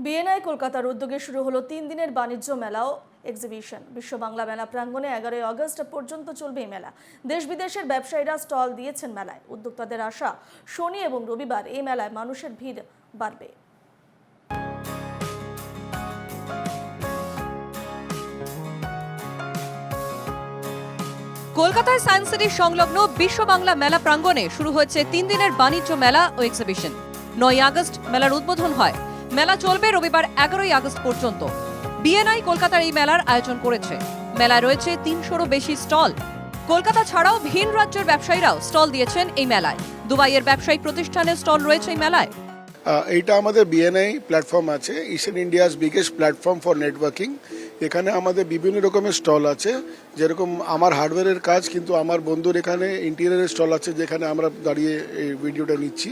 BNI কলকাতার উদ্যোগে শুরু হলো 3 দিনের বাণিজ্য মেলা ও এক্সিবিশন। বিশ্ব বাংলা মেলা প্রাঙ্গণে 11 আগস্ট পর্যন্ত চলবে এই মেলা। দেশ বিদেশের ব্যবসায়ীরা স্টল দিয়েছেন মেলায়। উদ্যোক্তাদের আশা, শনি এবং রবিবার এই মেলায় মানুষের ভিড় বাড়বে। কলকাতায় সায়েন্স সিটি সংলগ্ন বিশ্ব বাংলা মেলা প্রাঙ্গণে শুরু হয়েছে 3 দিনের বাণিজ্য মেলা ও এক্সিবিশন। 9 আগস্ট মেলার উদ্বোধন হয়। মেলা চলবে রবিবার 11 আগস্ট পর্যন্ত। বিএনআই কলকাতার এই মেলার আয়োজন করেছে। মেলায় রয়েছে 300রও বেশি স্টল। কলকাতা ছাড়াও ভিন রাজ্যের ব্যবসায়ীরাও স্টল দিয়েছেন এই মেলায়। দুবাইয়ের ব্যবসায়িক প্রতিষ্ঠানের স্টল রয়েছে এই মেলায়। এইটা আমাদের বিএনআই প্ল্যাটফর্ম আছে, eastern India's biggest platform for networking. এখানে আমাদের বিভিন্ন রকমের স্টল আছে, যেরকম আমার হার্ডওয়্যারের কাজ, কিন্তু আমার বন্ধুর এখানে ইন্টেরিয়ারের স্টল আছে, যেখানে আমরা দাঁড়িয়ে এই ভিডিওটা নিচ্ছি।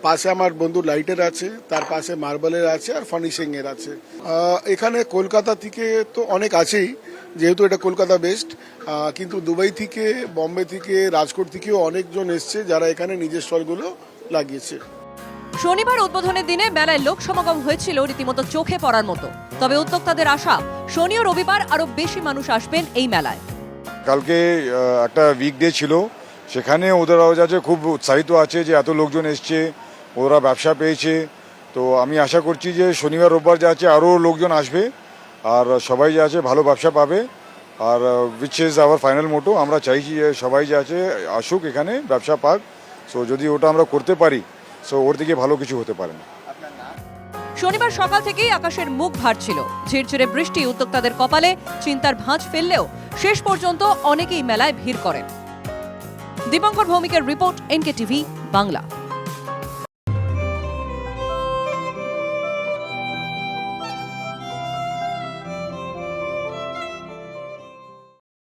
পাশে আমার বন্ধুর লাইটের আছে, তার পাশে মার্বেলের আছে, আর ফার্নিশিংয়ের আছে। এখানে কলকাতা থেকে তো অনেক আছেই, যেহেতু এটা কলকাতা বেস্ট, কিন্তু দুবাই থেকে, বম্বে থেকে, রাজকোট থেকেও অনেকজন এসছে, যারা এখানে নিজের স্টলগুলো লাগিয়েছে। শনিবার উদ্বোধনের দিনে মেলায় লোক সমাগম হয়েছিল রীতিমতো চোখে পড়ার মতো। তবে উদ্যোক্তাদের আশা, শনি ও রবিবার আরো বেশি মানুষ আসবেন এই মেলায়। কালকে একটা উইকডে ছিল, সেখানে ওদেরাও যাচ্ছে খুব উৎসাহিত আছে যে এত লোকজন এসছে, ওরা ব্যবসা পেয়েছে। তো আমি আশা করছি যে শনিবার রোববার যা আছে আরও লোকজন আসবে, আর সবাই যা আছে ভালো ব্যবসা পাবে। আর উইচ ইজ আওয়ার ফাইনাল মোটো, আমরা চাইছি যে সবাই যা আছে আসুক এখানে, ব্যবসা পাক। সো যদি ওটা আমরা করতে পারি, সো ওর দিকে ভালো কিছু হতে পারে না। শনিবার সকাল থেকেই আকাশের মুখ ভার ছিল। ঝিরঝিরে বৃষ্টি উদ্যোক্তাদের কপালে চিন্তার ভাঁজ ফেললেও শেষ পর্যন্ত অনেকেই মেলায় ভিড় করেন। দীপঙ্কর ভৌমিকের রিপোর্ট, এনকে টিভি বাংলা।